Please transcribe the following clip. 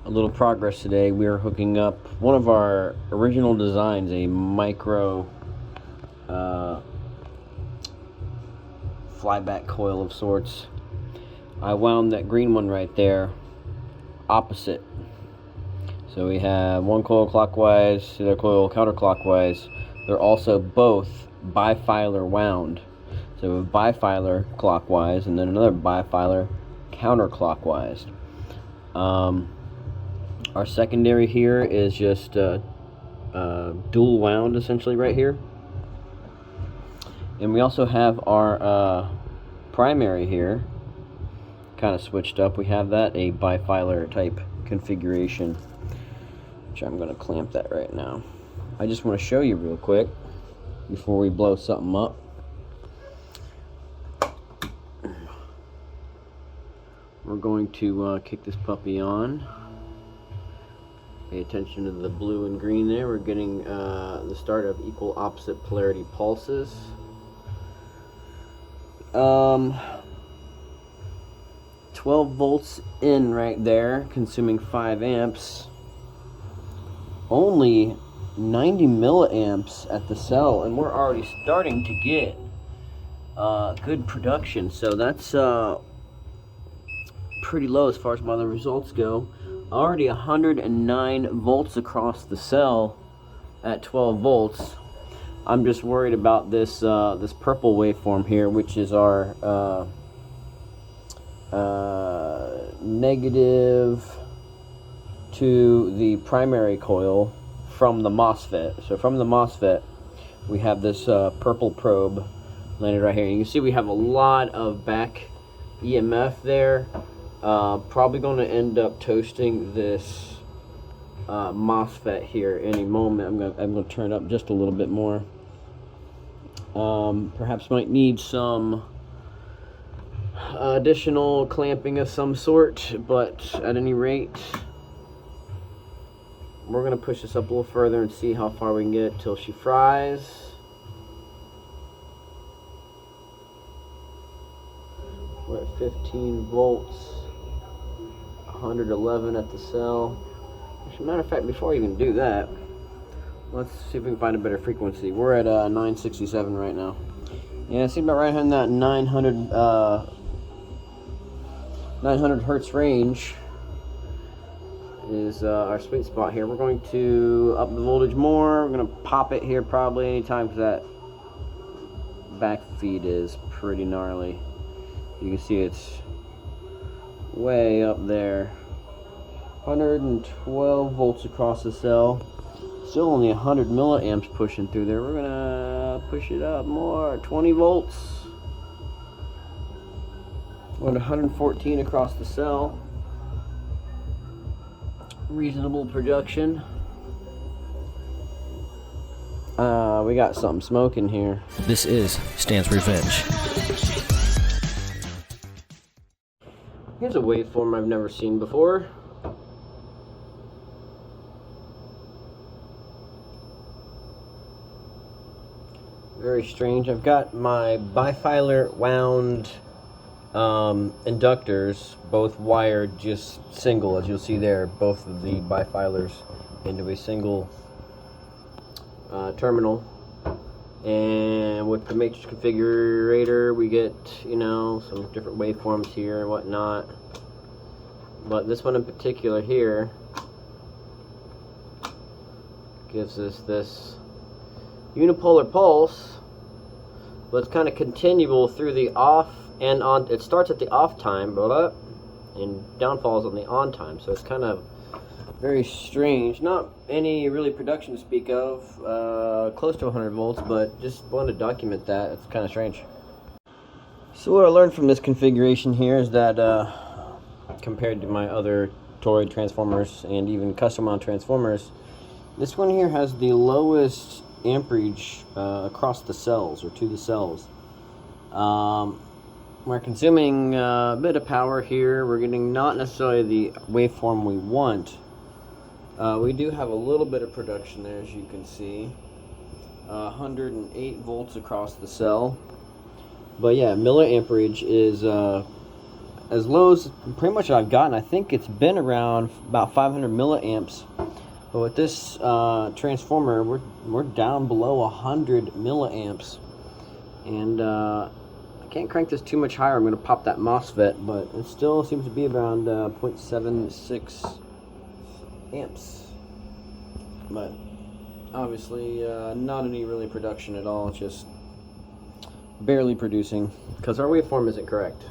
a little progress today. We are hooking up one of our original designs, a micro flyback coil of sorts. I wound that green one right there opposite. So we have one coil clockwise, the other coil counterclockwise. They're also both bifilar wound. So a bifilar clockwise and then another bifilar counterclockwise. Our secondary here is just dual wound essentially right here. And we also have our primary here kind of switched up. We have that a bifilar type configuration, which I'm going to clamp that right now. I just want to show you real quick before we blow something up. We're going to kick this puppy on. Pay attention to the blue and green there. We're getting the start of equal opposite polarity pulses. 12 volts in right there, consuming 5 amps. Only 90 milliamps at the cell, and we're already starting to get good production. So that's pretty low as far as my other results go. Already 109 volts across the cell at 12 volts. I'm just worried about this this purple waveform here, which is our negative to the primary coil from the MOSFET. So from the MOSFET, we have this purple probe landed right here. You can see we have a lot of back EMF there. Probably going to end up toasting this MOSFET here any moment. I'm going to turn it up just a little bit more. Perhaps might need some additional clamping of some sort, but at any rate, we're going to push this up a little further and see how far we can get till she fries. We're at 15 volts, 111 at the cell. As a matter of fact, before I even do that, let's see if we can find a better frequency. We're at 967 right now. Yeah, see about right in that 900 hertz range is our sweet spot here. We're going to up the voltage more. We're going to pop it here probably anytime because that back feed is pretty gnarly. You can see it's way up there. 112 volts across the cell. Still only 100 milliamps pushing through there. We're gonna push it up more. 20 volts. We're at 114 across the cell. Reasonable production. We got something smoking here. This is Stan's Revenge. Here's a waveform I've never seen before. Very strange. I've got my bifilar wound inductors, both wired just single, as you'll see there, both of the bifilars into a single terminal. And with the matrix configurator, we get, you know, some different waveforms here and whatnot. But this one in particular here gives us this unipolar pulse, but it's kind of continual through the off and on. It starts at the off time, and downfalls on the on time. So it's kind of very strange. Not any really production to speak of. Close to 100 volts, but just wanted to document that. It's kind of strange. So what I learned from this configuration here is that compared to my other toroid transformers and even custom mount transformers, this one here has the lowest amperage across the cells, or to the cells. We're consuming a bit of power here. We're getting not necessarily the waveform we want. We do have a little bit of production there, as you can see. 108 volts across the cell. But yeah, milliamperage is as low as pretty much I've gotten. I think it's been around about 500 milliamps. But with this transformer, we're down below 100 milliamps. And I can't crank this too much higher. I'm going to pop that MOSFET, but it still seems to be around 0.76 amps. But obviously not any really production at all. It's just barely producing because our waveform isn't correct.